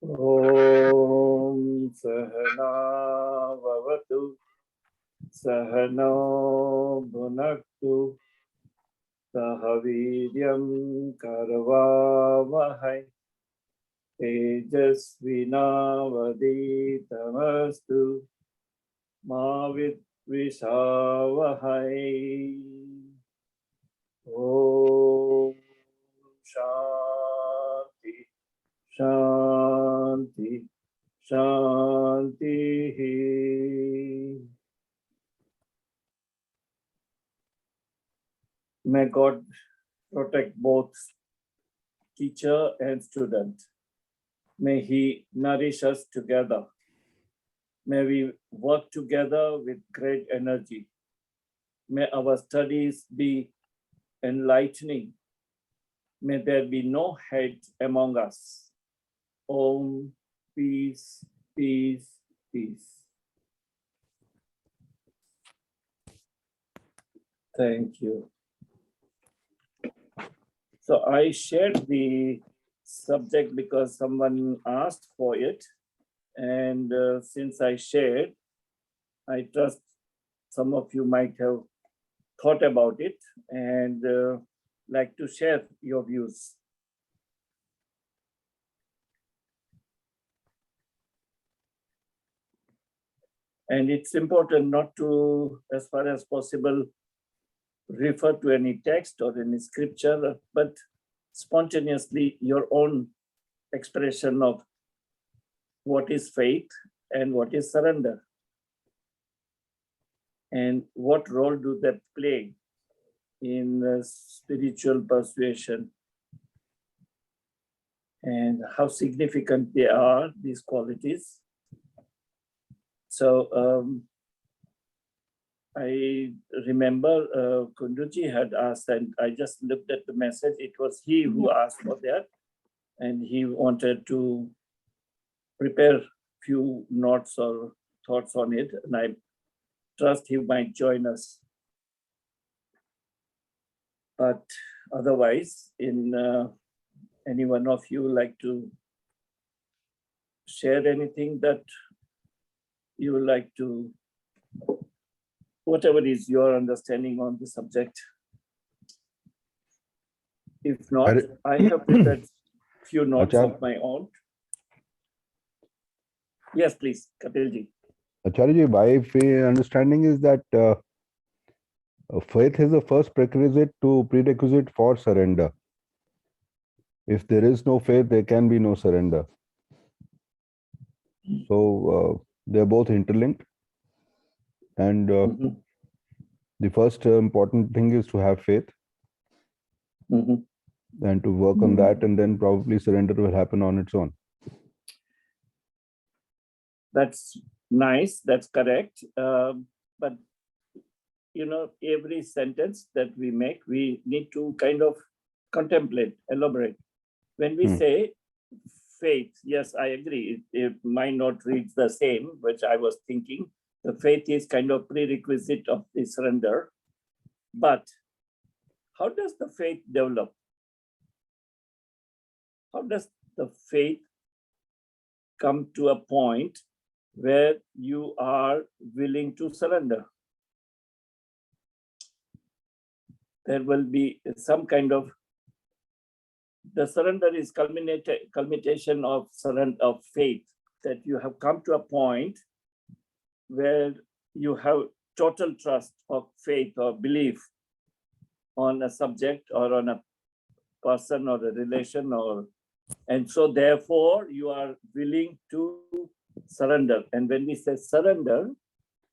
Om Sahana Vavatu Sahano Bhunaktu Sahaviryam Karavavahai Tejasvinavaditamastu Ma Vidvishavahai. Om Shanti Shanti Shanti. May God protect both teacher and student. May He nourish us together. May we work together with great energy. May our studies be enlightening. May there be no hate among us. Om, peace, peace, peace. Thank you. So I shared the subject because someone asked for it. And since I shared, I trust some of you might have thought about it and like to share your views. And it's important not to, as far as possible, refer to any text or any scripture, but spontaneously your own expression of what is faith and what is surrender. And what role do they play in spiritual persuasion, and how significant they are, these qualities. So I remember Kunduji had asked, and I just looked at the message. It was he who asked for that, and he wanted to prepare few notes or thoughts on it, and I trust he might join us. But otherwise, in any one of you like to share anything that you would like to, whatever is your understanding on the subject? If not, I have prepared few notes of my own. Yes, please, Kapilji. Acharya, my understanding is that faith is the first prerequisite for surrender. If there is no faith, there can be no surrender. So they're both interlinked. And the first important thing is to have faith and to work on that, and then probably surrender will happen on its own. That's nice, that's correct. But you know, every sentence that we make, we need to kind of contemplate, elaborate. When we say faith, yes, I agree. It might not read the same, which I was thinking. The faith is kind of prerequisite of the surrender. But how does the faith develop? How does the faith come to a point where you are willing to surrender? There will be some kind of, the surrender is culmination of surrender of faith, that you have come to a point where you have total trust of faith or belief on a subject or on a person or a relation, or and so therefore you are willing to surrender. And when we say surrender,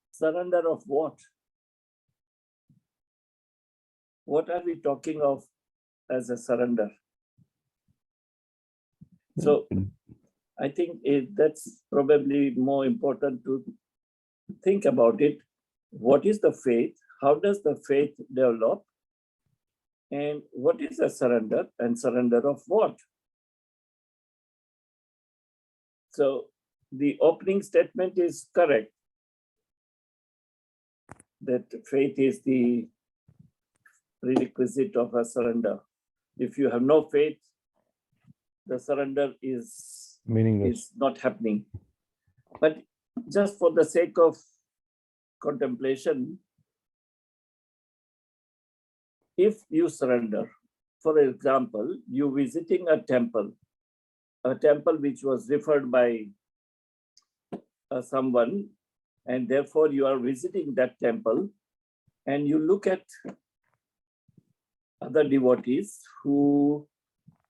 surrender of what? What are we talking of as a surrender? So I think that's probably more important to think about it. What is the faith? How does the faith develop? And what is a surrender? And surrender of what? So the opening statement is correct, that faith is the prerequisite of a surrender. If you have no faith, the surrender is Meaningless. is not happening. But just for the sake of contemplation, if you surrender, for example, you visiting a temple which was referred by someone, and therefore you are visiting that temple, and you look at other devotees who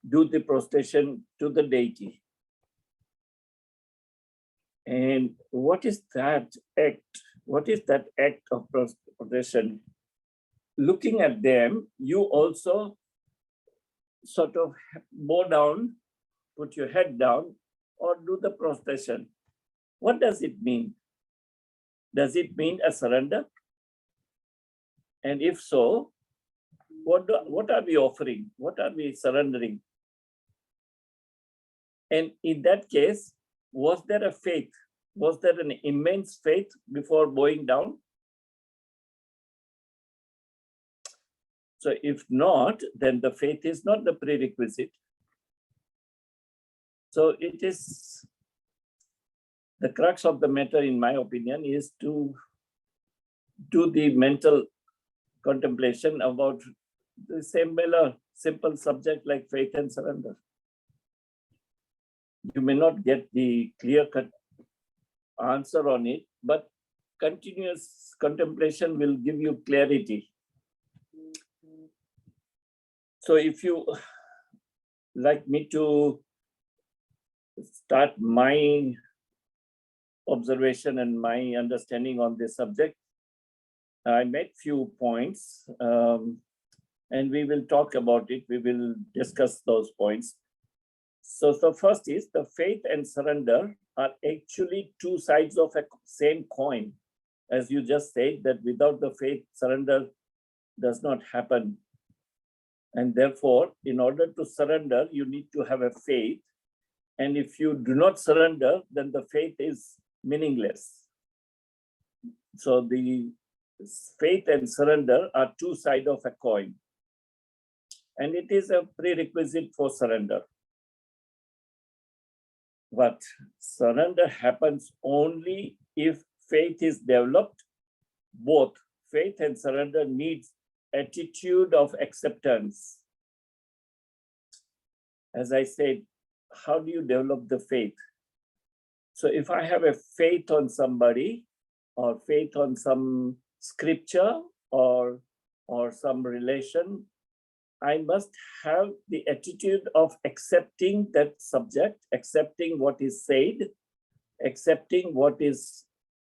do the prostration to the deity. And what is that act? What is that act of prostration? Looking at them, you also sort of bow down, put your head down, or do the prostration. What does it mean? Does it mean a surrender? And if so, what are we offering? What are we surrendering? And in that case, was there a faith? Was there an immense faith before bowing down? So if not, then the faith is not the prerequisite. So it is, the crux of the matter, in my opinion, is to do the mental contemplation about the similar simple subject like faith and surrender. You may not get the clear-cut answer on it, but continuous contemplation will give you clarity. So if you like me to start my observation and my understanding on this subject, I made few points, and we will talk about it. We will discuss those points. So the first is the faith and surrender are actually two sides of a same coin. As you just said, that without the faith, surrender does not happen. And therefore, in order to surrender, you need to have a faith. And if you do not surrender, then the faith is meaningless. So the faith and surrender are two sides of a coin. And it is a prerequisite for surrender. But surrender happens only if faith is developed. Both faith and surrender needs attitude of acceptance. As I said, how do you develop the faith? So if I have a faith on somebody, or faith on some scripture, or some relation, I must have the attitude of accepting that subject, accepting what is said, accepting what is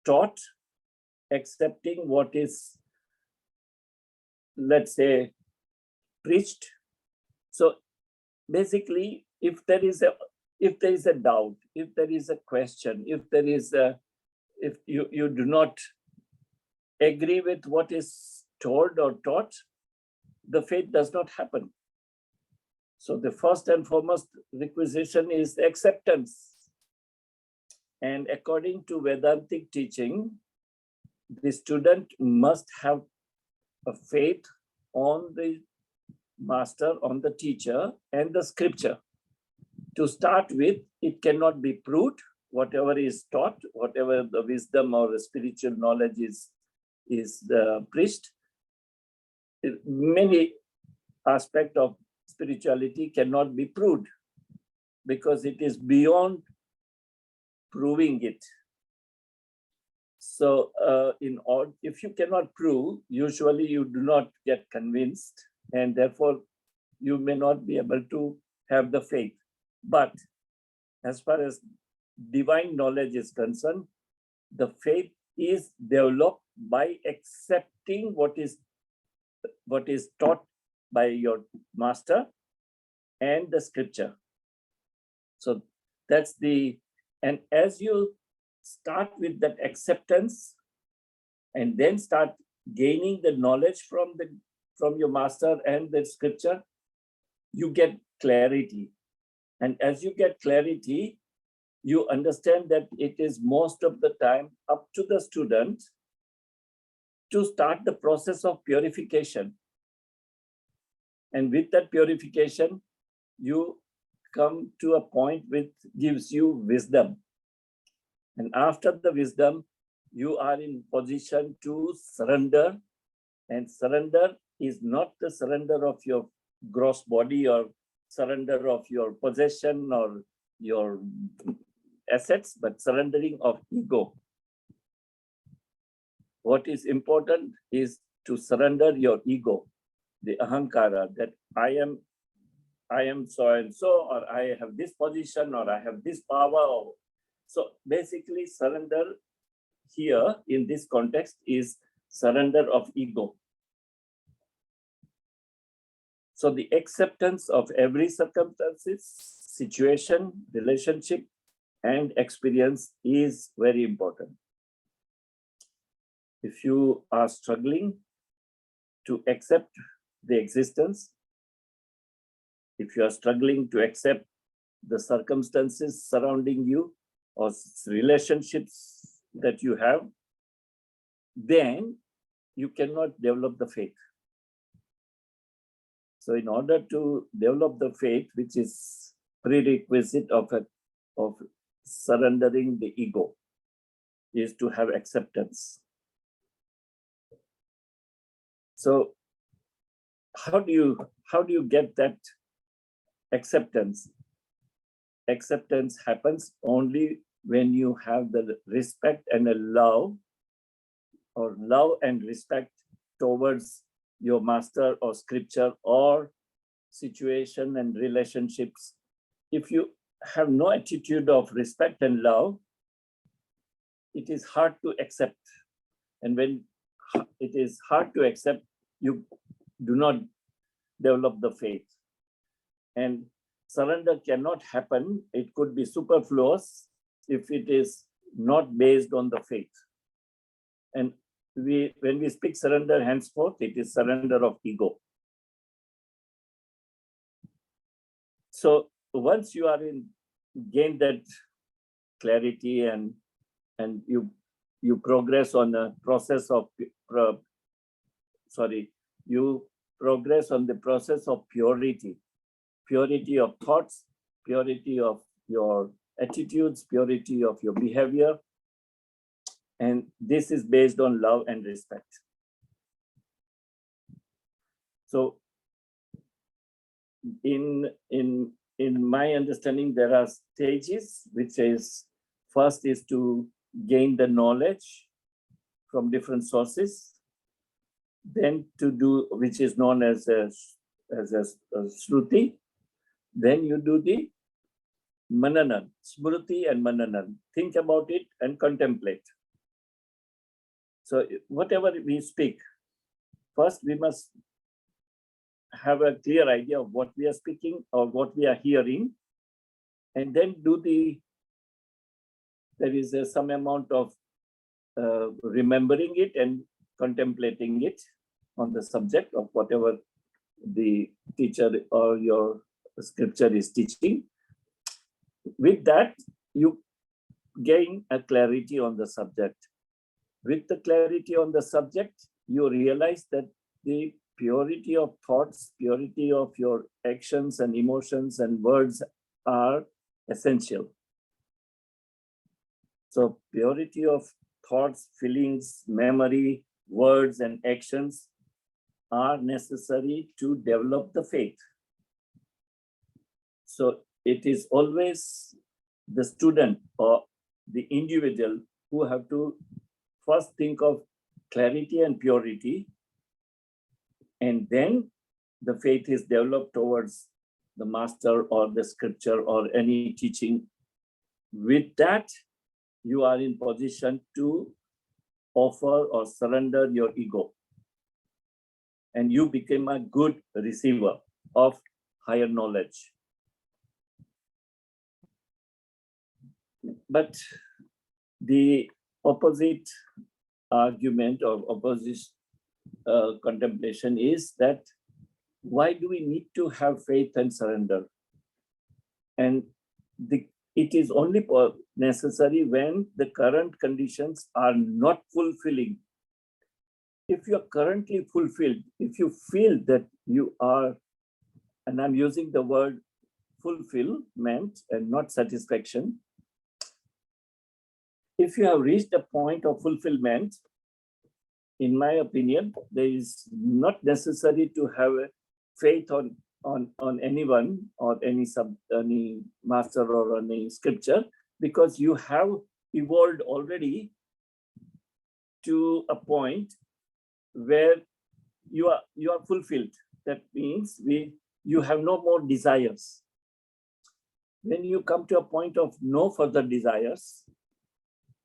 taught, accepting what is, let's say, preached. So basically, if there is a doubt, if there is a question, if you do not agree with what is told or taught, the faith does not happen. So the first and foremost requisition is acceptance. And according to Vedantic teaching, the student must have a faith on the master, on the teacher, and the scripture. To start with, it cannot be proved. Whatever is taught, whatever the wisdom or the spiritual knowledge is preached, many aspects of spirituality cannot be proved because it is beyond proving it. So if you cannot prove, usually you do not get convinced, and therefore you may not be able to have the faith. But as far as divine knowledge is concerned, the faith is developed by accepting what is taught by your master and the scripture. So that's and as you start with that acceptance and then start gaining the knowledge from your master and the scripture, you get clarity. And as you get clarity, you understand that it is most of the time up to the student to start the process of purification. And with that purification, you come to a point which gives you wisdom. And after the wisdom, you are in position to surrender. And surrender is not the surrender of your gross body or surrender of your possession or your assets, but surrendering of ego. What is important is to surrender your ego, the ahankara, that I am so and so, or I have this position, or I have this power. So basically, surrender here in this context is surrender of ego. So the acceptance of every circumstances, situation, relationship, and experience is very important. If you are struggling to accept the existence, if you are struggling to accept the circumstances surrounding you or relationships that you have, then you cannot develop the faith. So in order to develop the faith, which is prerequisite of surrendering the ego, is to have acceptance. So how do you get that acceptance? Acceptance happens only when you have the respect and a love, or love and respect towards your master or scripture or situation and relationships. If you have no attitude of respect and love, it is hard to accept. And when it is hard to accept, you do not develop the faith. And surrender cannot happen. It could be superfluous if it is not based on the faith. And when we speak surrender henceforth, it is surrender of ego. So once you are gain that clarity and you progress on the process of you progress on the process of purity of thoughts, purity of your attitudes, purity of your behavior. And this is based on love and respect. So in my understanding, there are stages, which is first is to gain the knowledge from different sources, then to do, which is known as a shruti. Then you do the mananan, smruti and mananan. Think about it and contemplate. So whatever we speak, first we must have a clear idea of what we are speaking or what we are hearing, and then there is some amount of remembering it and contemplating it on the subject of whatever the teacher or your scripture is teaching. With that, you gain a clarity on the subject. With the clarity on the subject, you realize that the purity of thoughts, purity of your actions and emotions and words are essential. So purity of thoughts, feelings, memory, words, and actions are necessary to develop the faith. So it is always the student or the individual who have to first think of clarity and purity, and then the faith is developed towards the master or the scripture or any teaching. With that, you are in position to offer or surrender your ego. And you become a good receiver of higher knowledge. But the opposite argument or opposite contemplation is that why do we need to have faith and surrender? And it is only necessary when the current conditions are not fulfilling. If you are currently fulfilled, if you feel that you are, and I'm using the word fulfillment and not satisfaction. If you have reached a point of fulfillment, in my opinion, there is not necessary to have a faith on anyone or any master or any scripture, because you have evolved already to a point where you are fulfilled. That means you have no more desires. When you come to a point of no further desires,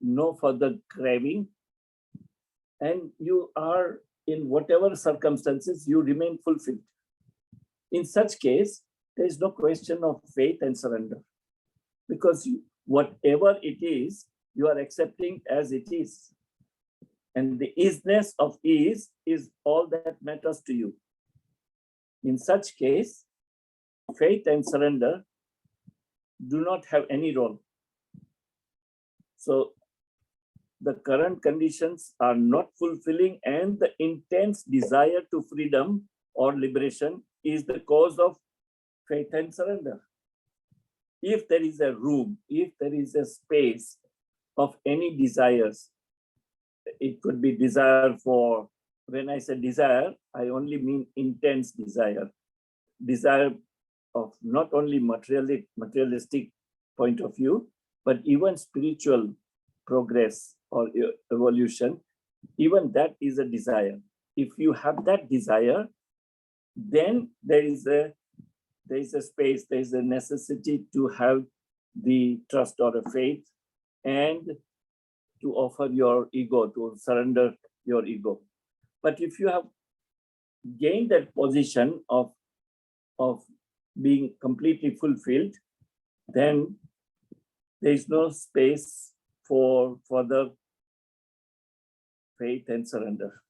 no further craving, and you are in whatever circumstances, you remain fulfilled. In such case, there is no question of faith and surrender, because whatever it is, you are accepting as it is. And the isness of ease is all that matters to you. In such case, faith and surrender do not have any role. So the current conditions are not fulfilling, and the intense desire to freedom or liberation is the cause of faith and surrender. If there is a room, if there is a space of any desires, it could be desire for, when I say desire, I only mean intense desire. Desire of not only materialistic point of view, but even spiritual progress or evolution, even that is a desire. If you have that desire, then there is a space, there is a necessity to have the trust or a faith, and to offer your ego, to surrender your ego. But if you have gained that position of being completely fulfilled, then there is no space for further faith and surrender.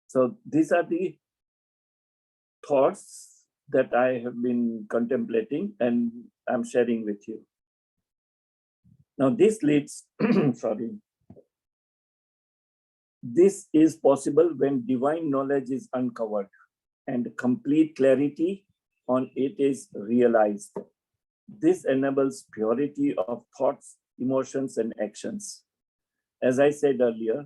So these are the thoughts that I have been contemplating and I'm sharing with you. Now this leads, this is possible when divine knowledge is uncovered and complete clarity on it is realized. This enables purity of thoughts, emotions, and actions. As I said earlier,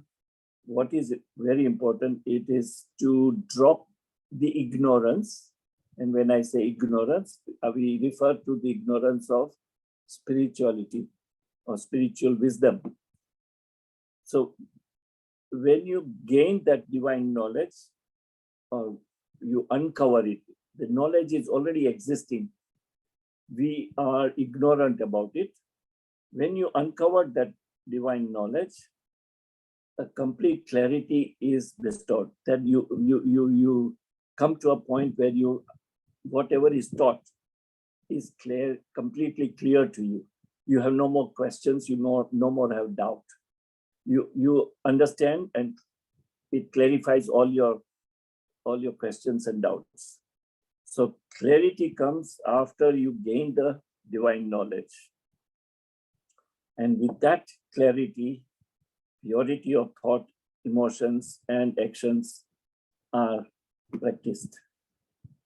what is very important, it is to drop the ignorance. And when I say ignorance, we refer to the ignorance of spirituality or spiritual wisdom. So when you gain that divine knowledge, or you uncover it, the knowledge is already existing. We are ignorant about it. When you uncover that divine knowledge, a complete clarity is bestowed. That you come to a point where whatever is taught is clear, completely clear to you. You have no more questions. You no more have doubt. You understand, and it clarifies all your questions and doubts. So clarity comes after you gain the divine knowledge. And with that clarity, purity of thought, emotions, and actions are practiced.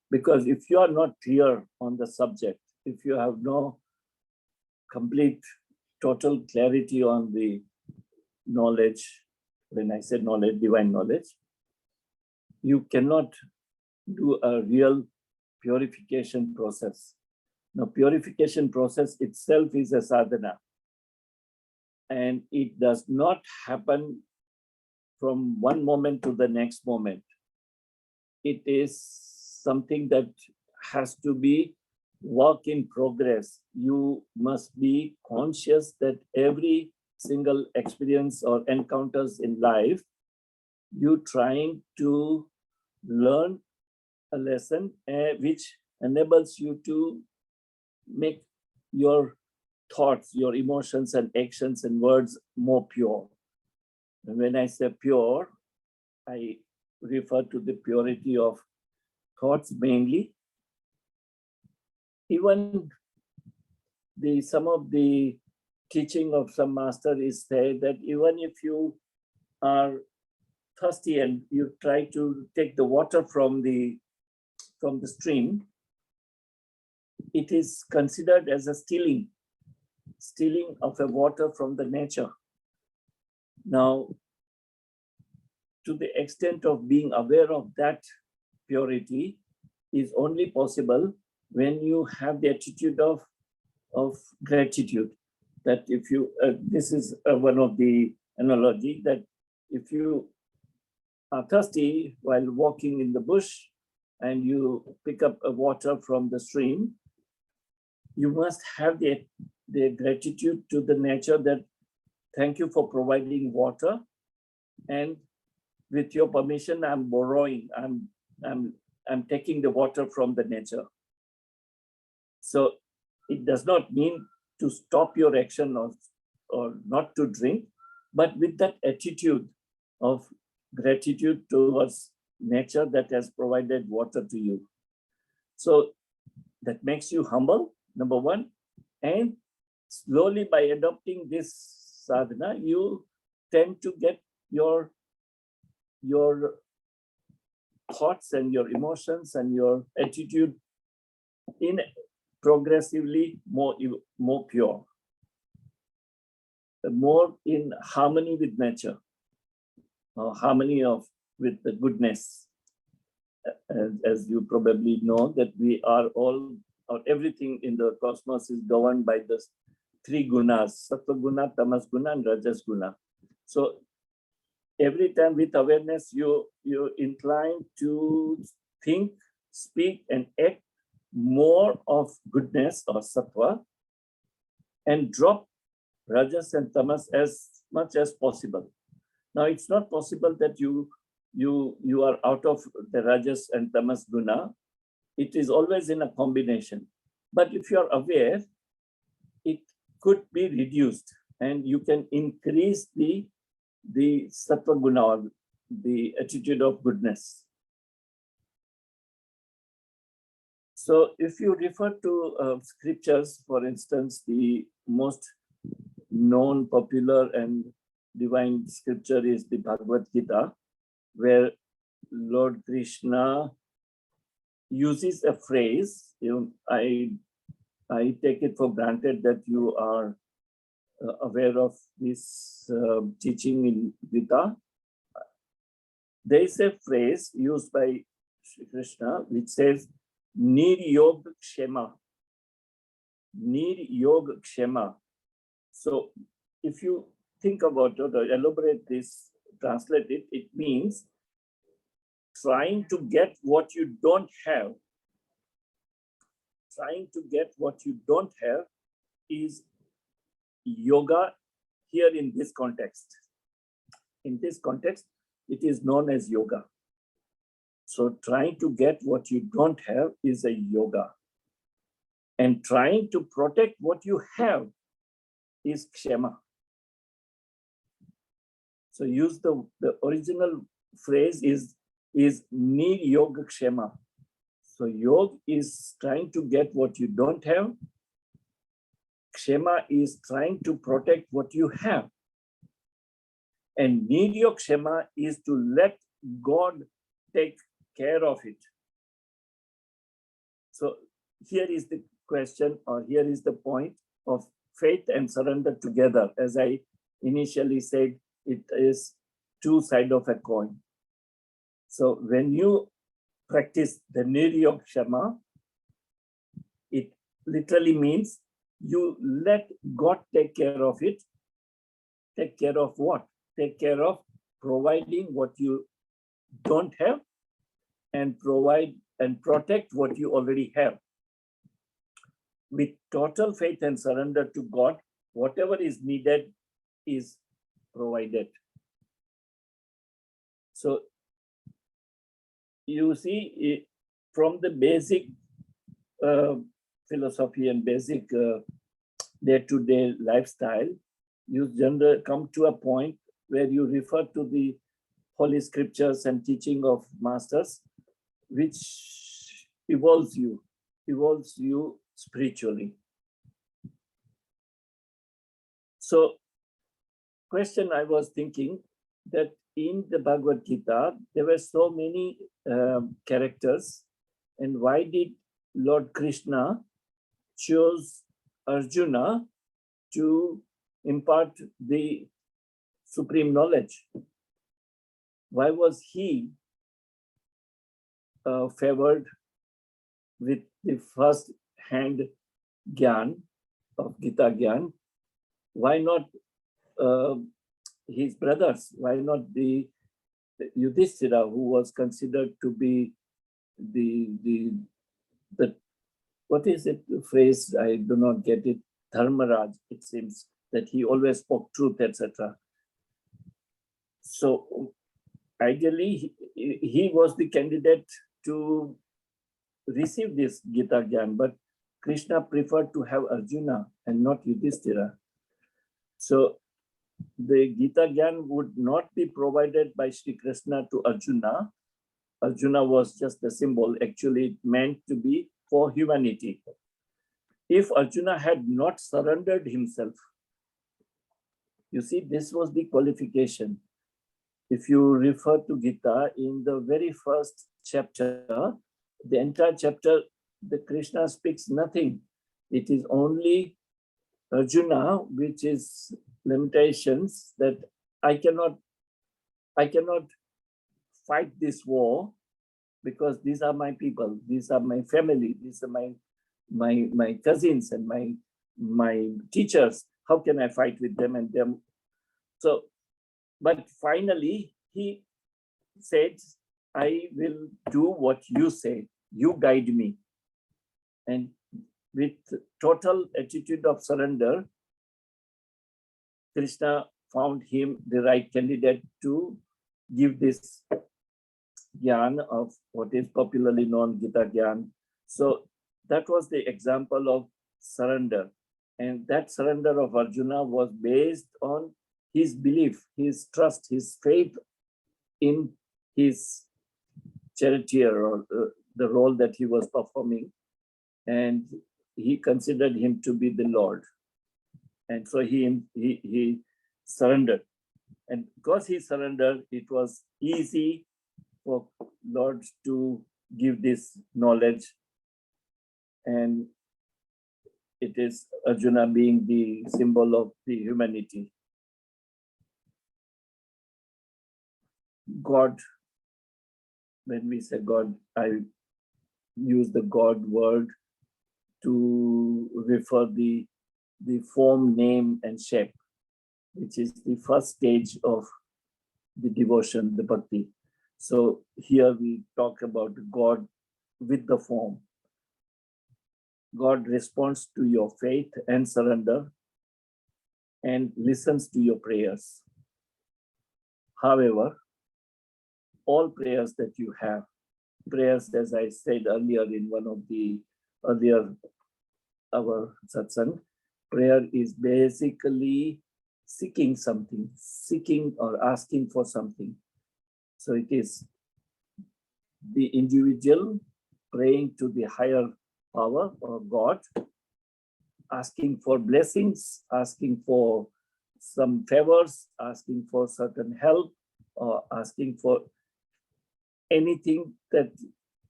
Because if you are not clear on the subject, if you have no complete, total clarity on the knowledge, when I said knowledge, divine knowledge, you cannot do a real purification process. Now, purification process itself is a sadhana. And it does not happen from one moment to the next moment. It is something that has to be work in progress. You must be conscious that every single experience or encounters in life, you trying to learn a lesson which enables you to make your thoughts, your emotions and actions and words more pure. And when I say pure, I refer to the purity of thoughts mainly. Even some of the teaching of some master is said that even if you are thirsty and you try to take the water from the stream, it is considered as a stealing of a water from the nature. Now, to the extent of being aware of that purity is only possible when you have the attitude of gratitude. That if you, this is one of the analogy, that if you are thirsty while walking in the bush and you pick up a water from the stream, you must have the gratitude to the nature that thank you for providing water, and with your permission, I'm borrowing, I'm taking the water from the nature. So it does not mean to stop your action or not to drink, but with that attitude of gratitude towards nature that has provided water to you. So that makes you humble, number one. And slowly by adopting this sadhana, you tend to get your thoughts and your emotions and your attitude in progressively more pure, more in harmony with nature, or harmony with the goodness. As you probably know, that we are all, or everything in the cosmos is governed by the three gunas: sattva guna, tamas guna, and rajas guna. So every time with awareness, you're inclined to think, speak, and act more of goodness or sattva, and drop rajas and tamas as much as possible. Now, it's not possible that you are out of the rajas and tamas guna. It is always in a combination. But if you are aware, it could be reduced, and you can increase the sattva guna, or the attitude of goodness. So if you refer to scriptures, for instance, the most known, popular, and divine scripture is the Bhagavad Gita, where Lord Krishna uses a phrase. I take it for granted that you are aware of this teaching in Gita. There is a phrase used by Shri Krishna which says, Niryog Kshema. Niryog Kshema. So if you think about it or elaborate this, translate it, it means trying to get what you don't have. Trying to get what you don't have is yoga here in this context. In this context, it is known as yoga. So trying to get what you don't have is a yoga. And trying to protect what you have is kshema. So use the original phrase is Niryoga Kshema. So yoga is trying to get what you don't have. Kshema is trying to protect what you have. And Niryoga Kshema is to let God take care of it. So here is the question, or here is the point of faith and surrender together. As I initially said, it is two sides of a coin. So when you practice the Niryoga Kshema, it literally means you let God take care of it. Take care of what? Take care of providing what you don't have, and provide and protect what you already have. With total faith and surrender to God, whatever is needed is provided. So you see, from the basic philosophy and basic day-to-day lifestyle, you generally come to a point where you refer to the Holy Scriptures and teaching of masters, which evolves you spiritually. So, question I was thinking, that in the Bhagavad Gita, there were so many characters, and why did Lord Krishna chose Arjuna to impart the supreme knowledge? Why was he favored with the first hand Gyan of Gita Gyan? Why not his brothers? Why not the Yudhishthira, who was considered to be the what is it, the phrase? I do not get it. Dharmaraj, it seems that he always spoke truth, etc. So ideally, he was the candidate to receive this Gita Gyan, but Krishna preferred to have Arjuna and not Yudhishthira. So the Gita Gyan would not be provided by Sri Krishna to Arjuna. Arjuna was just a symbol. Actually, it meant to be for humanity. If Arjuna had not surrendered himself, you see, this was the qualification. If you refer to Gita, in the very first chapter, the entire chapter, the Krishna speaks nothing. It is only Arjuna, which is limitations that I cannot fight this war because these are my people, these are my family, these are my cousins and my teachers. How can I fight with them and them? So, but finally he said, I will do what you say, you guide me. And with total attitude of surrender, Krishna found him the right candidate to give this Gyan of what is popularly known Gita Gyan. So that was the example of surrender. And that surrender of Arjuna was based on his belief, his trust, his faith in his charioteer or the role that he was performing. And he considered him to be the Lord. And so he surrendered. And because he surrendered, it was easy for Lord to give this knowledge. And it is Arjuna being the symbol of the humanity. God, when we say God, I use the God word to refer the form, name, and shape, which is the first stage of the devotion, the bhakti. So here we talk about God with the form. God responds to your faith and surrender and listens to your prayers. However, all prayers that you have, prayers, as I said earlier in one of the earlier our satsang, prayer is basically seeking something, seeking or asking for something. So it is the individual praying to the higher power or God, asking for blessings, asking for some favors, asking for certain help, or asking for anything that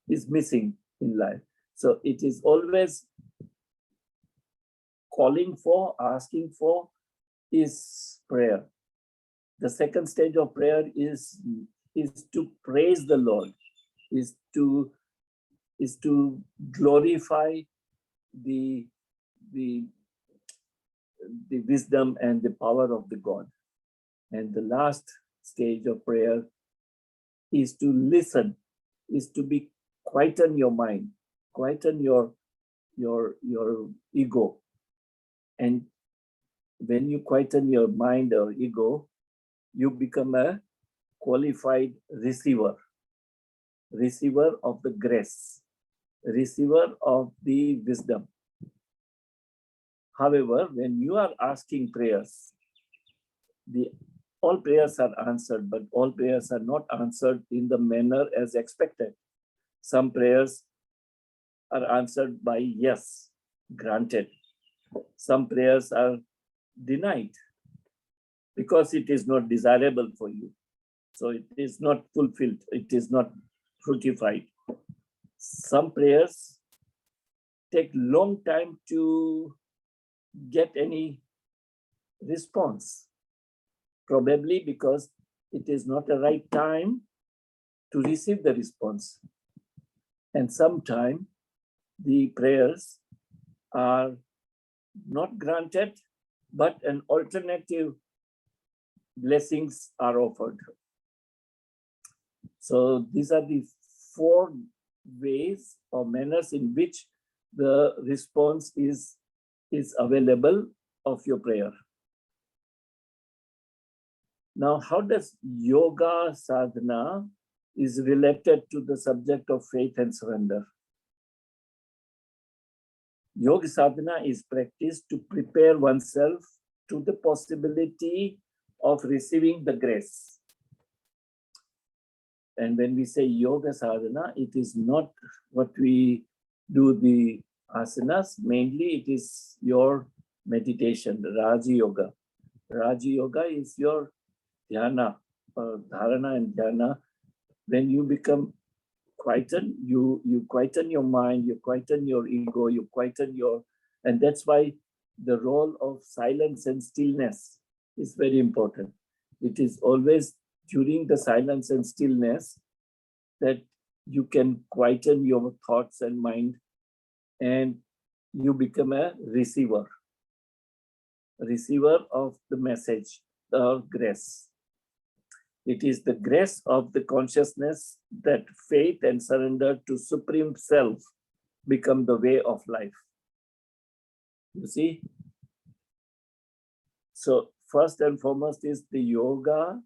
is missing in life. So it is always calling for, asking for is prayer. The second stage of prayer is to praise the Lord, is to glorify the wisdom and the power of the God. And the last stage of prayer is to listen, is to be quieten your mind, quieten your ego. And when you quieten your mind or ego, you become a qualified receiver of the grace, receiver of the wisdom. However, when you are asking prayers, all prayers are answered, but all prayers are not answered in the manner as expected. Some prayers are answered by yes, granted. Some prayers are denied because it is not desirable for you. So it is not fulfilled, it is not fructified. Some prayers take long time to get any response, probably because it is not the right time to receive the response. And sometimes the prayers are not granted, but an alternative blessings are offered. So these are the 4 ways or manners in which the response is available of your prayer. Now, how does yoga sadhana is related to the subject of faith and surrender? Yoga sadhana is practiced to prepare oneself to the possibility of receiving the grace. And when we say yoga sadhana, it is not what we do the asanas. Mainly it is your meditation, Raja Yoga. Raja Yoga is your dhyana, dharana and dhyana. When you become quieten, you quieten your mind, you quieten your ego, you quieten your, and that's why the role of silence and stillness is very important. It is always during the silence and stillness that you can quieten your thoughts and mind, and you become a receiver of the message of grace. It is the grace of the consciousness that faith and surrender to Supreme Self become the way of life. You see? So first and foremost is the yoga,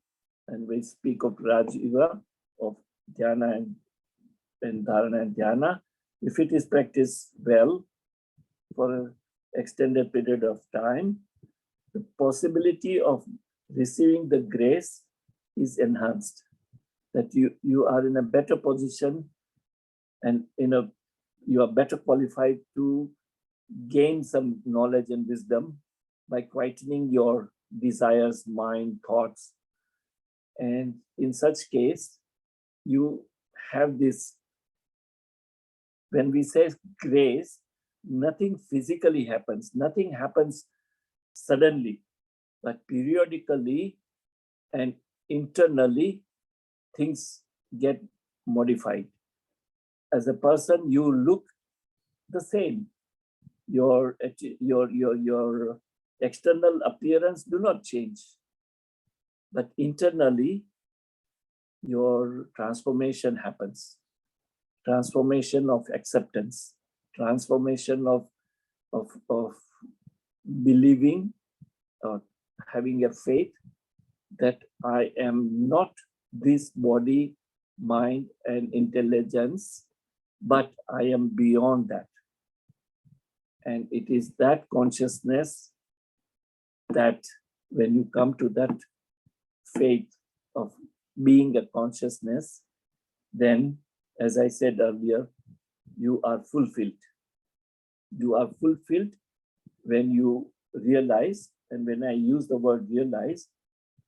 and we speak of Raja Yoga, of dhyana and dharana and dhyana. If it is practiced well for an extended period of time, the possibility of receiving the grace is enhanced, that you are in a better position and you are better qualified to gain some knowledge and wisdom by quietening your desires, mind, thoughts. And in such case, you have this, when we say grace, nothing physically happens, nothing happens suddenly, but periodically and internally things get modified. As a person, you look the same. Your external appearance do not change, but internally your transformation happens. Transformation of acceptance, transformation of believing or having a faith that I am not this body, mind, and intelligence, but I am beyond that. And it is that consciousness that when you come to that faith of being a consciousness, then, as I said earlier, you are fulfilled. You are fulfilled when you realize, and when I use the word realize,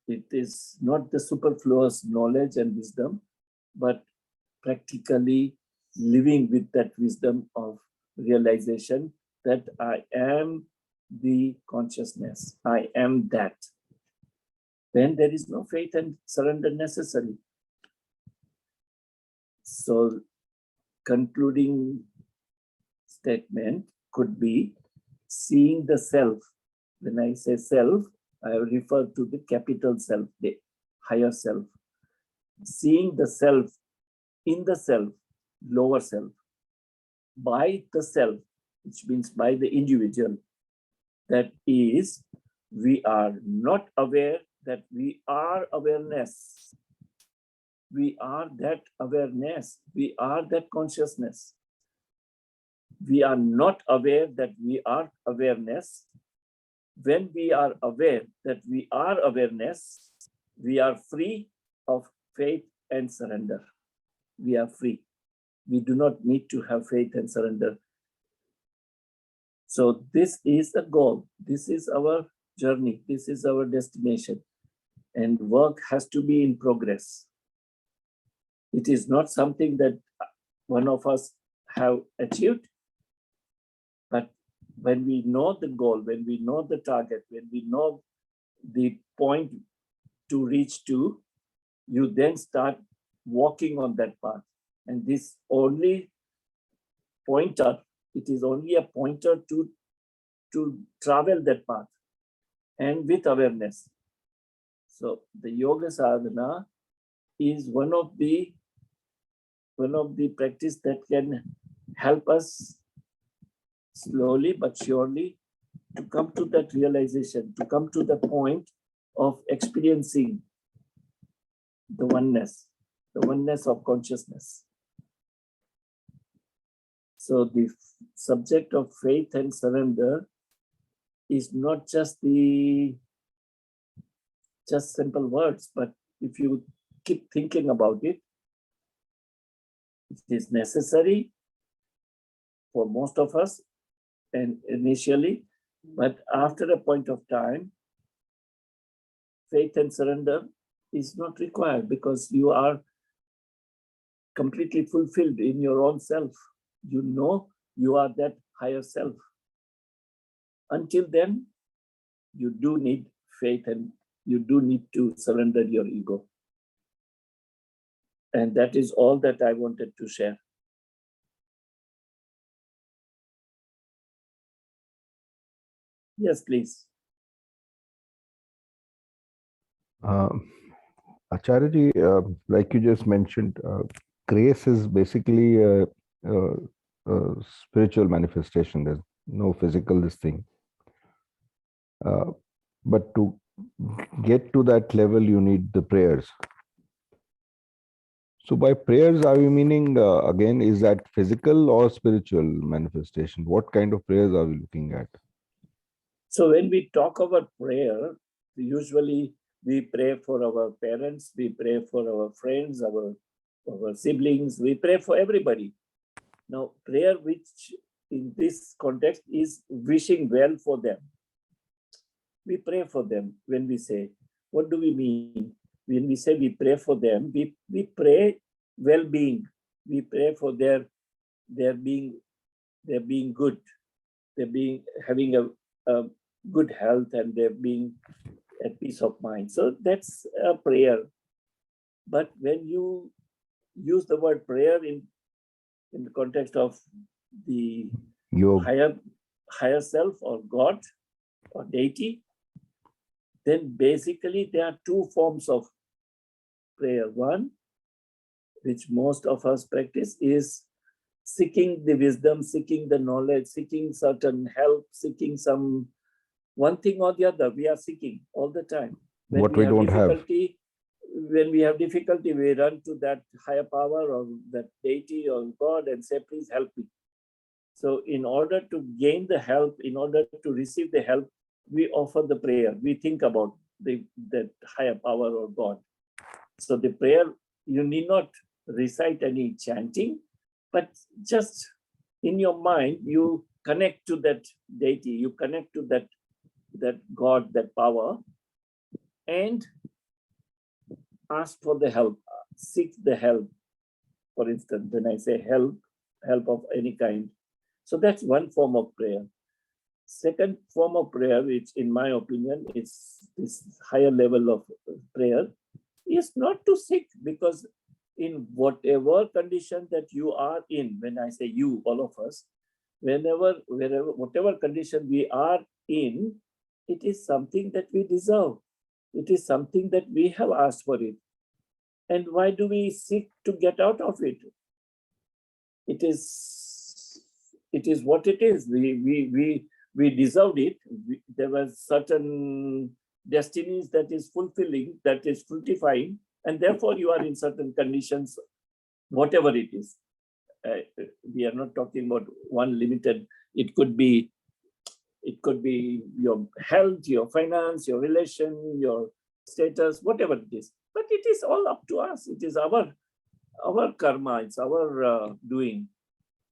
it is not the superfluous knowledge and wisdom, but practically living with that wisdom of realization that I am the consciousness, I am that. Then there is no faith and surrender necessary. So concluding statement could be seeing the self. When I say self, I refer to the capital self, the higher self. Seeing the self in the self, lower self, by the self, which means by the individual. That is, we are not aware that we are awareness. We are that awareness. We are that consciousness. We are not aware that we are awareness. When we are aware that we are awareness, we are free of faith and surrender. We are free. We do not need to have faith and surrender. So this is the goal. This is our journey. This is our destination. And work has to be in progress. It is not something that one of us have achieved. But when we know the goal, when we know the target, when we know the point to reach to, you then start walking on that path. And this only pointer, it is only a pointer to travel that path and with awareness. So the yoga sadhana is one of the practice that can help us slowly but surely to come to that realization, to come to the point of experiencing the oneness of consciousness. So the subject of faith and surrender is not just simple words, but if you keep thinking about it, it is necessary for most of us and initially, but after a point of time, faith and surrender is not required because you are completely fulfilled in your own self. You know you are that higher self. Until then, you do need faith and you do need to surrender your ego. And that is all that I wanted to share. Yes, please. Acharya, like you just mentioned, grace is basically a spiritual manifestation. There's no physical this thing. But to get to that level, you need the prayers. So by prayers, are you meaning, again, is that physical or spiritual manifestation? What kind of prayers are we looking at? So when we talk about prayer, usually we pray for our parents, we pray for our friends, our siblings, we pray for everybody. Now, prayer which in this context is wishing well for them. We pray for them when we say, what do we mean? When we say we pray for them, we pray well-being. We pray for their being good, having a good health, and they're being at peace of mind. So that's a prayer. But when you use the word prayer in the context of the higher self or God or deity, then basically there are two forms of prayer. One, which most of us practice, is seeking the wisdom, seeking the knowledge, seeking certain help, seeking some one thing or the other. We are seeking all the time. What we don't have. When we have difficulty, we run to that higher power or that deity or God and say, please help me. So in order to gain the help, in order to receive the help, we offer the prayer. We think about that higher power or God. So the prayer, you need not recite any chanting, but just in your mind, you connect to that deity, you connect to that God, that power, and ask for the help, seek the help. For instance, when I say help of any kind. So that's one form of prayer. Second form of prayer, which in my opinion is this higher level of prayer, is not to seek, because in whatever condition that you are in, when I say you, all of us, whatever condition we are in, it is something that we deserve. It is something that we have asked for it. And why do we seek to get out of it? It is what it is. We deserved it. There were certain destinies that is fulfilling, that is fructifying, and therefore you are in certain conditions, whatever it is. We are not talking about one limited. It could be your health, your finance, your relation, your status, whatever it is. But it is all up to us. It is our karma. It's our doing.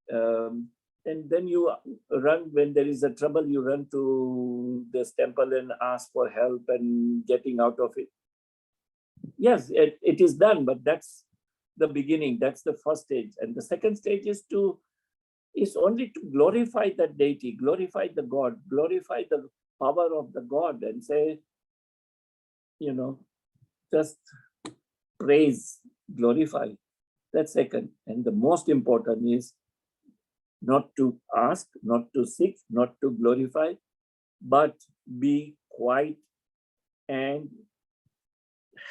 And then you run, when there is a trouble, you run to this temple and ask for help and getting out of it. Yes, it is done, but that's the beginning. That's the first stage. And the second stage is to is only to glorify that deity, glorify the God, glorify the power of the God, and say, just praise, glorify. That's second. And the most important is not to ask, not to seek, not to glorify, but be quiet and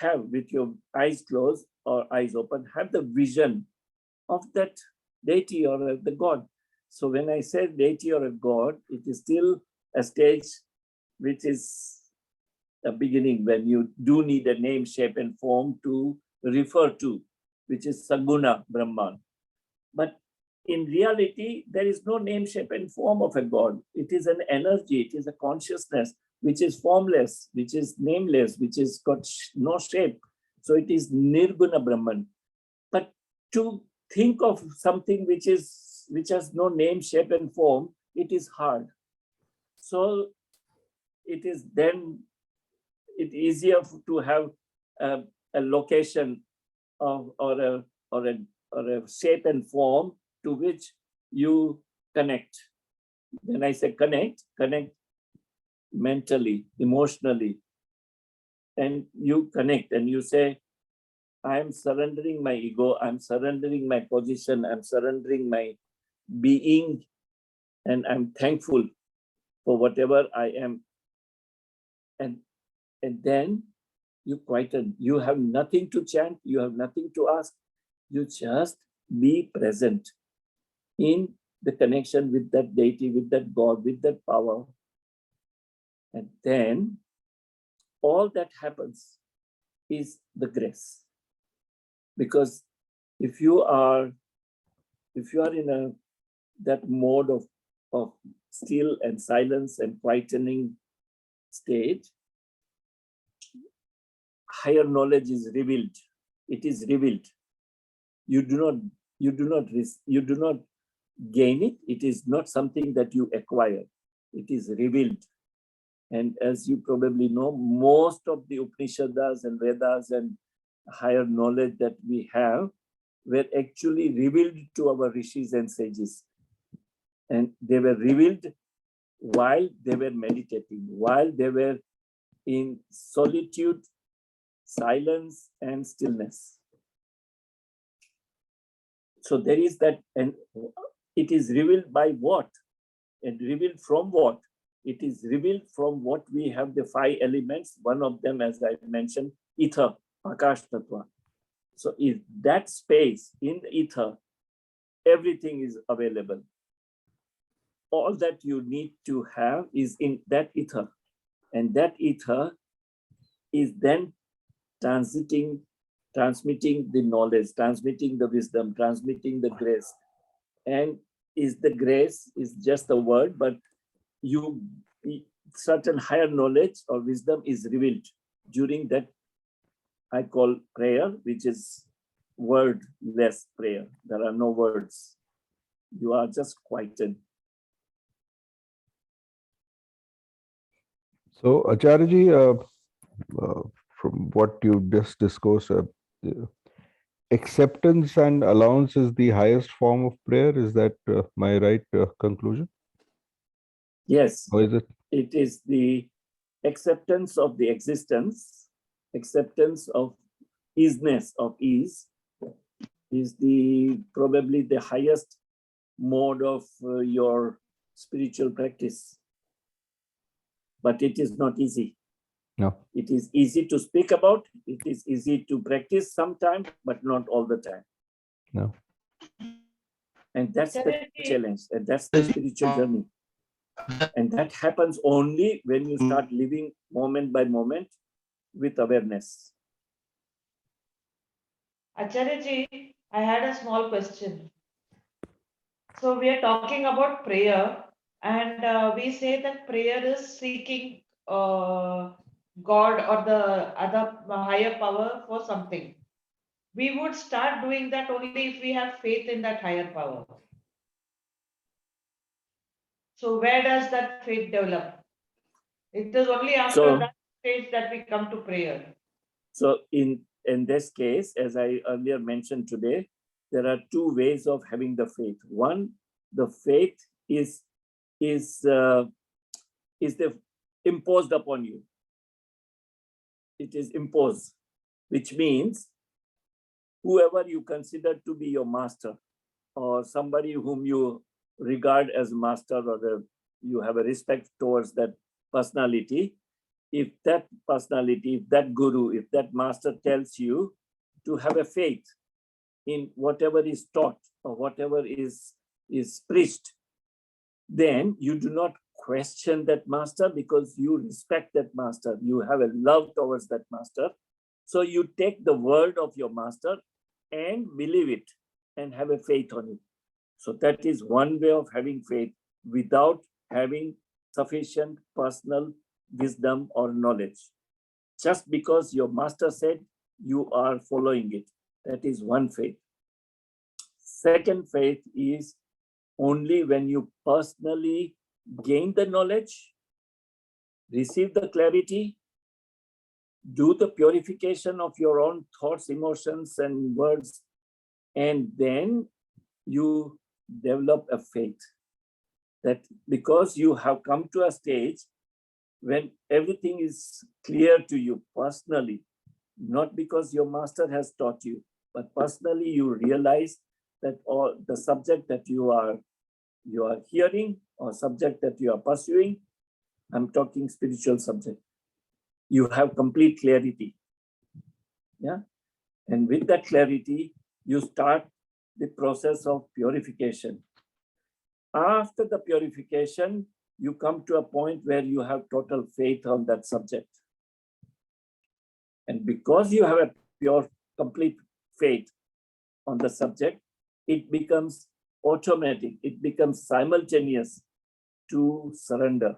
have, with your eyes closed or eyes open, have the vision of that deity or the God. So when I say deity or a God, it is still a stage which is a beginning, when you do need a name, shape, and form to refer to, which is Saguna Brahman. But in reality, there is no name, shape, and form of a God. It is an energy, it is a consciousness which is formless, which is nameless, which is got no shape. So it is Nirguna Brahman. But to think of something which has no name, shape, and form, it is hard. So it is then easier to have a location of or a shape and form to which you connect. When I say connect mentally, emotionally, and you connect and you say, I am surrendering my ego, I'm surrendering my position, I'm surrendering my being, and I'm thankful for whatever I am. And then you quieten. You have nothing to chant, you have nothing to ask. You just be present in the connection with that deity, with that God, with that power. And then all that happens is the grace. Because if you are in that mode of still and silence and quietening state, higher knowledge is revealed. It is revealed. You do not gain it. It is not something that you acquire. It is revealed. And as you probably know, most of the Upanishads and Vedas and higher knowledge that we have were actually revealed to our rishis and sages. And they were revealed while they were meditating, while they were in solitude, silence, and stillness. So there is that, and it is revealed by what? And revealed from what? It is revealed from what we have, the 5 elements. One of them, as I mentioned, ether, Akash Tattva. So in that space, in the ether, everything is available. All that you need to have is in that ether. And that ether is then transmitting the knowledge, transmitting the wisdom, transmitting the grace. And the grace is just a word, but certain higher knowledge or wisdom is revealed during that I call prayer, which is wordless prayer. There are no words. You are just quieted. So, Acharyaji, from what you just discussed, acceptance and allowance is the highest form of prayer. Is that my right conclusion? Yes. Or is it? It is the acceptance of the existence, acceptance of isness, of ease, is probably the highest mode of your spiritual practice. But it is not easy. No. It is easy to speak about, it is easy to practice sometimes, but not all the time. No. And that's the challenge, and that's the spiritual journey. And that happens only when you start living moment by moment with awareness. Acharyaji, I had a small question. So we are talking about prayer, and we say that prayer is seeking God or the other higher power for something. We would start doing that only if we have faith in that higher power. So where does that faith develop? It is only after that stage that we come to prayer. So in this case, as I earlier mentioned today, there are 2 ways of having the faith. One, the faith is imposed upon you. It is imposed, which means whoever you consider to be your master, or somebody whom you regard as master, or you have a respect towards that personality, if that personality, if that guru, if that master tells you to have a faith in whatever is taught or whatever is preached, then you do not question that master, because you respect that master. You have a love towards that master. So you take the word of your master and believe it and have a faith on it. So that is one way of having faith without having sufficient personal wisdom or knowledge. Just because your master said, you are following it. That is one faith. Second faith is only when you personally gain the knowledge, receive the clarity, do the purification of your own thoughts, emotions, and words, and then you develop a faith. That because you have come to a stage when everything is clear to you personally, not because your master has taught you, but personally you realize that all the subject that you are hearing, or subject that you are pursuing, I'm talking spiritual subject, you have complete clarity. Yeah. And with that clarity, you start the process of purification. After the purification, you come to a point where you have total faith on that subject. And because you have a pure, complete faith on the subject, it becomes automatic, it becomes simultaneous to surrender.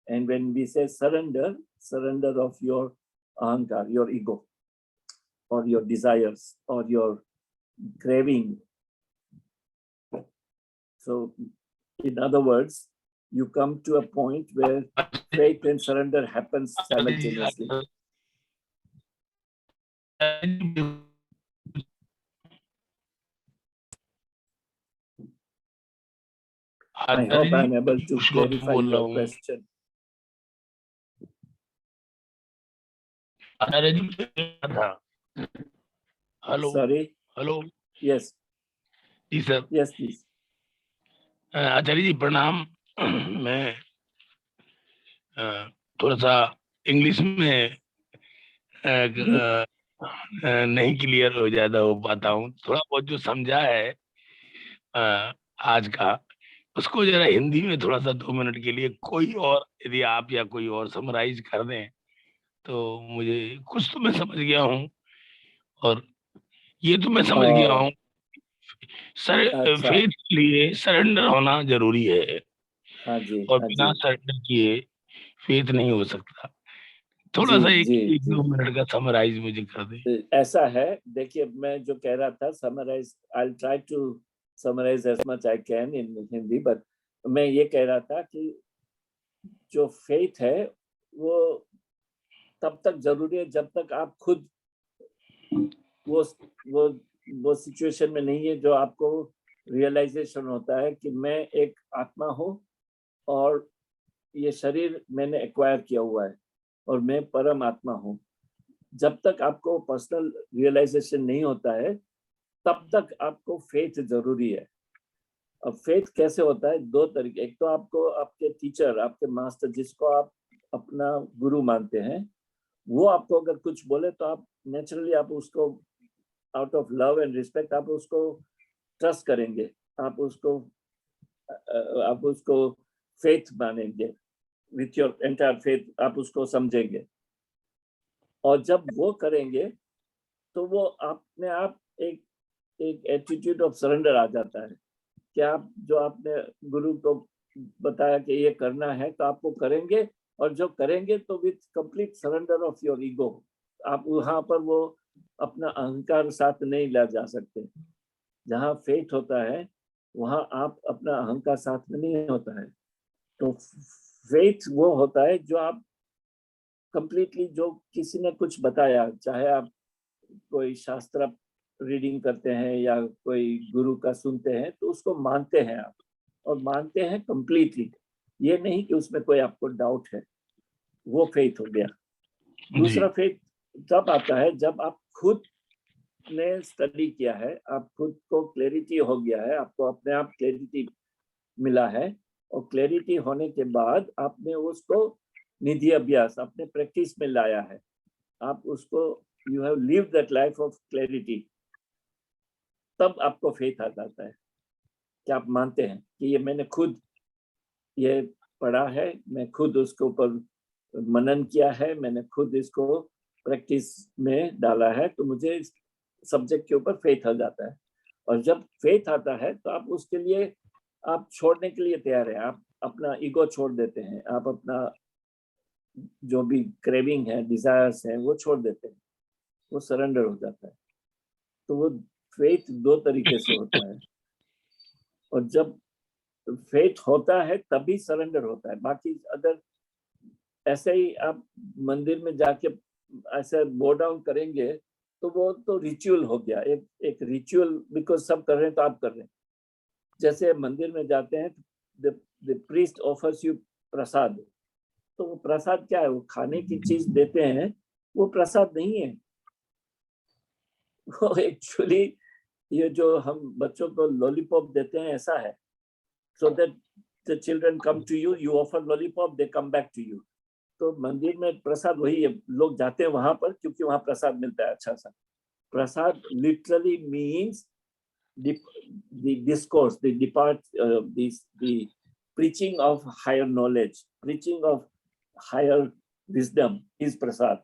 And when we say surrender, surrender of your ahankar, your ego, or your desires, or your craving. So in other words, you come to a point where faith and surrender happens simultaneously. I hope I'm able to clarify your question. Hello Sorry? Hello Yes, जी sir yes, please. Acharya ji प्रणाम। मैं थोड़ा सा English में नहीं clear हो ज्यादा हो पाता हूँ। थोड़ा बहुत जो समझा है आज का, उसको जरा हिंदी में थोड़ा सा 2 मिनट के लिए कोई और, यदि आप या कोई और समराइज कर दें तो मुझे कुछ तो मैं समझ गया हूँ, और ये तो मैं समझ गया हूँ अच्छा। फेथ के लिए सरेंडर होना जरूरी है। हाँ जी, और हाँ बिना जी, सरेंडर किए फेथ नहीं हो सकता। थोड़ा जी, सा जी, एक जी। 2 मिनट का समराइज मुझे कर दे। ऐसा है, देखिए मैं जो कह रहा था, summarise, I try to summarise as much I can in Hindi, but मैं ये कह रहा था कि जो फेथ है वो तब तक जरूरी है जब तक आप खुद वो सिचुएशन में नहीं है जो आपको रियलाइजेशन होता है कि मैं एक आत्मा हूँ और ये शरीर मैंने एक्वायर किया हुआ है और मैं परम आत्मा हूँ। जब तक आपको पर्सनल रियलाइजेशन नहीं होता है तब तक आपको फेथ जरूरी है। अब फेथ कैसे होता है? 2 तरीके। एक तो आपको आपके टीचर, आपके मास्टर, जिसको आप अपना गुरु मानते हैं, वो आपको अगर कुछ बोले तो आप नेचुरली आप उसको out of love and respect आप उसको ट्रस्ट करेंगे, आप उसको फेथ मानेंगे, विथ योर एंटायर फेथ आप उसको समझेंगे। और जब वो करेंगे तो वो अपने आप एक एटीट्यूड ऑफ सरेंडर आ जाता है कि आप जो आपने गुरु को बताया कि ये करना है तो आप वो करेंगे, और जो करेंगे तो with complete surrender of your ego. आप वहां पर वो अपना अहंकार साथ नहीं ला जा सकते। जहाँ फेथ होता है वहां आप अपना अहंकार साथ में नहीं होता है। तो फेथ वो होता है जो आप कंप्लीटली, जो किसी ने कुछ बताया, चाहे आप कोई शास्त्र रीडिंग करते हैं या कोई गुरु का सुनते हैं तो उसको मानते हैं आप, और मानते हैं कंप्लीटली, ये नहीं कि उसमें कोई आपको डाउट है, वो फेथ हो गया। दूसरा फेथ तब आता है जब आप खुद ने स्टडी किया है, आप खुद को क्लैरिटी हो गया है, आपको अपने आप क्लैरिटी मिला है, और क्लैरिटी होने के बाद आपने उसको निधि अभ्यास अपने प्रैक्टिस में लाया है, आप उसको you have lived that life of clarity, तब आपको फेथ आ जाता है कि आप मानते हैं कि ये मैंने खुद ये पढ़ा है, मैं खुद उसके ऊपर मनन किया है, मैंने खुद इसको प्रैक्टिस में डाला है, तो मुझे सब्जेक्ट के ऊपर फेथ आ जाता है। और जब फेथ आता है तो आप उसके लिए आप छोड़ने के लिए तैयार है, आप अपना ईगो छोड़ देते हैं, आप अपना जो भी क्रेविंग है, डिजायर्स है, वो छोड़ देते हैं, वो सरेंडर हो जाता है। तो वो फेथ दो तरीके से होता है, और जब फेथ होता है तभी सरेंडर होता है। बाकी अगर ऐसे ही आप मंदिर में जाके ऐसे बो डाउन करेंगे तो वो तो रिचुअल हो गया, एक रिचुअल, बिकॉज सब कर रहे हैं तो आप कर रहे हैं। जैसे मंदिर में जाते हैं, द प्रीस्ट ऑफर्स यू प्रसाद, तो वो प्रसाद क्या है, वो खाने की चीज देते हैं, वो प्रसाद नहीं है, वो एक्चुअली ये जो हम बच्चों को लॉलीपॉप देते हैं ऐसा है, so that the children come to you, you offer lollipop, they come back to you. तो मंदिर में प्रसाद वही है, लोग जाते हैं वहां पर क्योंकि वहां प्रसाद मिलता है अच्छा सा। प्रसाद literally means the discourse, the preaching of higher knowledge, preaching of higher wisdom is प्रसाद।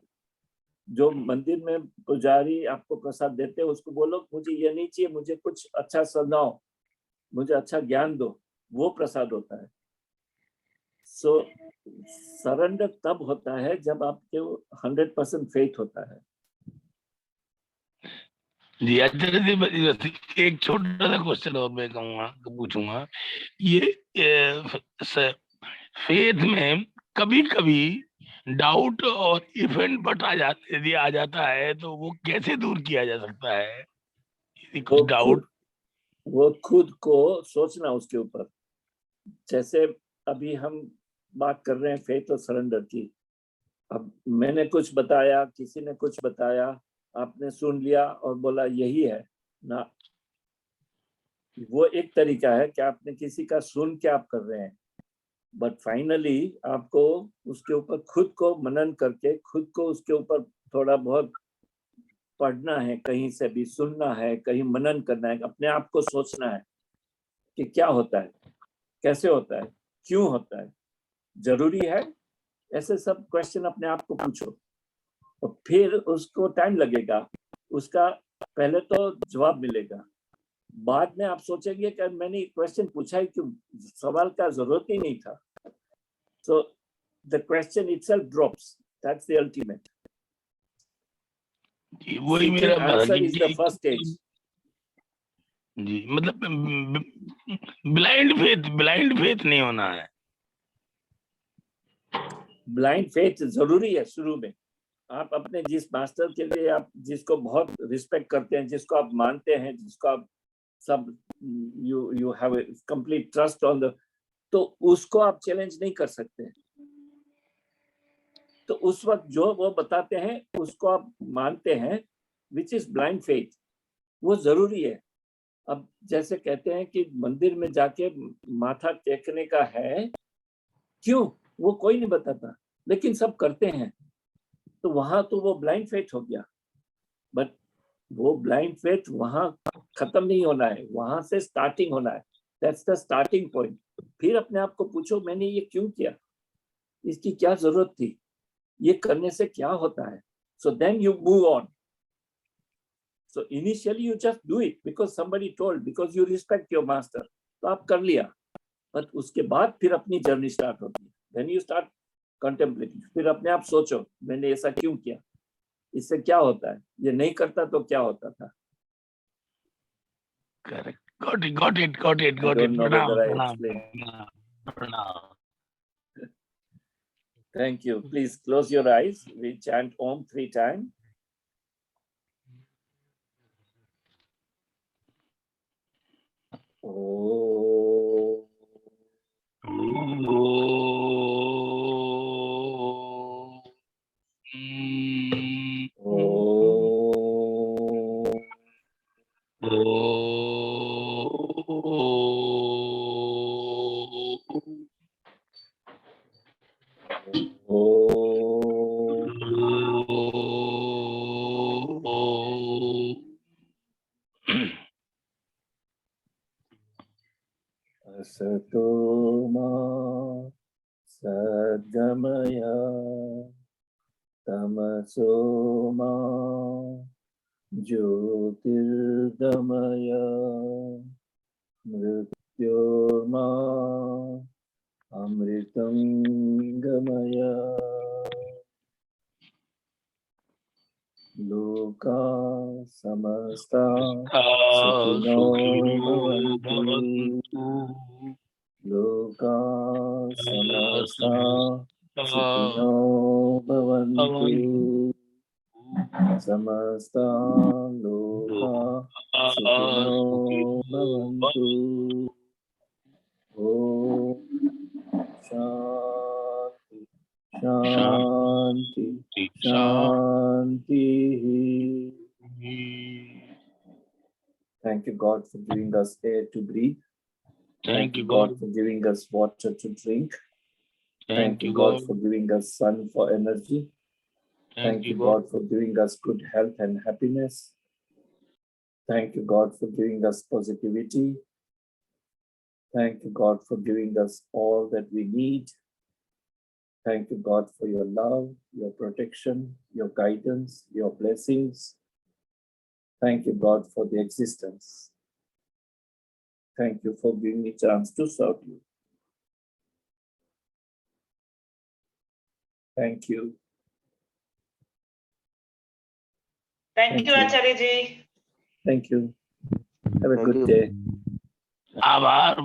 जो मंदिर में पुजारी आपको प्रसाद देते हैं उसको बोलो मुझे ये नहीं चाहिए, मुझे कुछ अच्छा सुनाओ, मुझे अच्छा ज्ञान दो, वो प्रसाद होता है। सो सरेंडर तब होता है जब आपके 100% फेथ होता है। जी आचार्य जी, एक छोटा सा क्वेश्चन और मैं कहूँगा पूछूंगा, ये फेथ में कभी कभी डाउट और इवेंट बट यदि आ जाता है तो वो कैसे दूर किया जा सकता है? यदि कुछ डाउट, वो खुद को सोचना उसके ऊपर। जैसे अभी हम बात कर रहे हैं फेथ और सरेंडर की, अब मैंने कुछ बताया, किसी ने कुछ बताया, आपने सुन लिया और बोला यही है ना, वो एक तरीका है कि आपने किसी का सुन के आप कर रहे हैं, बट फाइनली आपको उसके ऊपर खुद को मनन करके, खुद को उसके ऊपर थोड़ा बहुत पढ़ना है, कहीं से भी सुनना है, कहीं मनन करना है, अपने आप को सोचना है कि क्या होता है, कैसे होता है, क्यों होता है, जरूरी है, ऐसे सब क्वेश्चन अपने आप को पूछो। और फिर उसको टाइम लगेगा, उसका पहले तो जवाब मिलेगा, बाद में आप सोचेंगे कि मैंने क्वेश्चन पूछा ही क्यों, सवाल का जरूरत ही नहीं था। So the question itself drops, that's the ultimate. वही मेरा answer is the first stage. जी, मतलब ब्लाइंड फेथ नहीं होना है। ब्लाइंड फेथ जरूरी है शुरू में। आप अपने जिस मास्टर के लिए आप जिसको बहुत रिस्पेक्ट करते हैं, जिसको आप मानते हैं, जिसको आप सब you have complete trust on the, तो उसको आप चैलेंज नहीं कर सकते। तो उस वक्त जो वो बताते हैं उसको आप मानते हैं, विच इज ब्लाइंड फेथ, वो जरूरी है। अब जैसे कहते हैं कि मंदिर में जाके माथा टेकने का है, क्यों, वो कोई नहीं बताता, लेकिन सब करते हैं, तो वहां तो वो ब्लाइंड फेथ हो गया। बट वो ब्लाइंड फेथ वहां खत्म नहीं होना है, वहां से स्टार्टिंग होना है, दैट्स द स्टार्टिंग पॉइंट। फिर अपने आप को पूछो मैंने ये क्यों किया, इसकी क्या जरूरत थी, ये करने से क्या होता है, so then you move on. So initially you just do it because somebody told, because you respect your master, तो आप कर लिया, but उसके बाद फिर अपनी जर्नी स्टार्ट होती है, then you start contemplating, फिर अपने आप सोचो मैंने ऐसा क्यों किया, इससे क्या होता है, ये नहीं करता तो क्या होता था। Correct. Got it. I don't know whether I explained. प्रणाम। Thank you. Please close your eyes. We chant Om 3 times. Oh. Asato ma sadgamaya tamaso ma jyotirgamaya mrityorma amritam gamaya loka samasta sukhino bhavantu. Loka samasta sukhino bhavantu. Samasta loka sukhino bhavantu. Om Shanti Shanti Shanti. Thank you, God, for giving us air to breathe. Thank you, God, God. for giving us water to drink. Thank you, God, God. for giving us sun for energy. Thank you, God, for giving us good health and happiness. Thank you, God, for giving us positivity. Thank you, God, for giving us all that we need. Thank you, God, for your love, your protection, your guidance, your blessings. Thank you, God, for the existence. Thank you for giving me a chance to serve you. Thank you. Thank you, Acharya ji. Thank you. Have a Thank good you. day. आभार